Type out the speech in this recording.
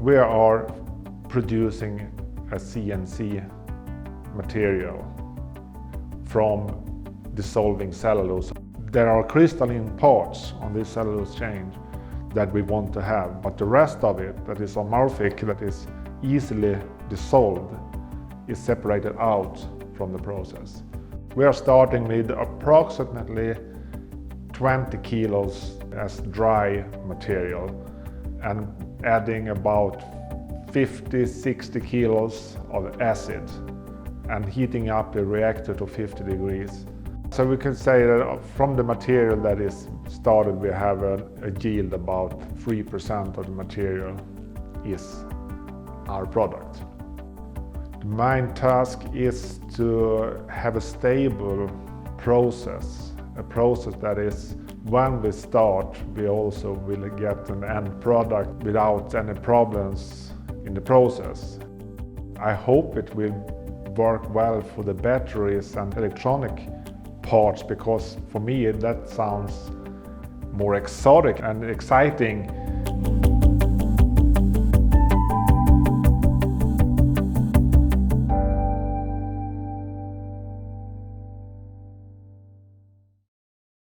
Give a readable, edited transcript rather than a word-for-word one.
We are producing a CNC material from dissolving cellulose. There are crystalline parts on this cellulose chain that we want to have, but the rest of it that is amorphic, that is easily dissolved, is separated out from the process. We are starting with approximately 20 kilos as dry material and adding about 50-60 kilos of acid and heating up the reactor to 50 degrees. So we can say that from the material that is started, we have a yield about 3% of the material is our product. The main task is to have a stable process, a process that is, when we start, we also will get an end product without any problems in the process. I hope it will work well for the batteries and electronic parts, because for me that sounds more exotic and exciting.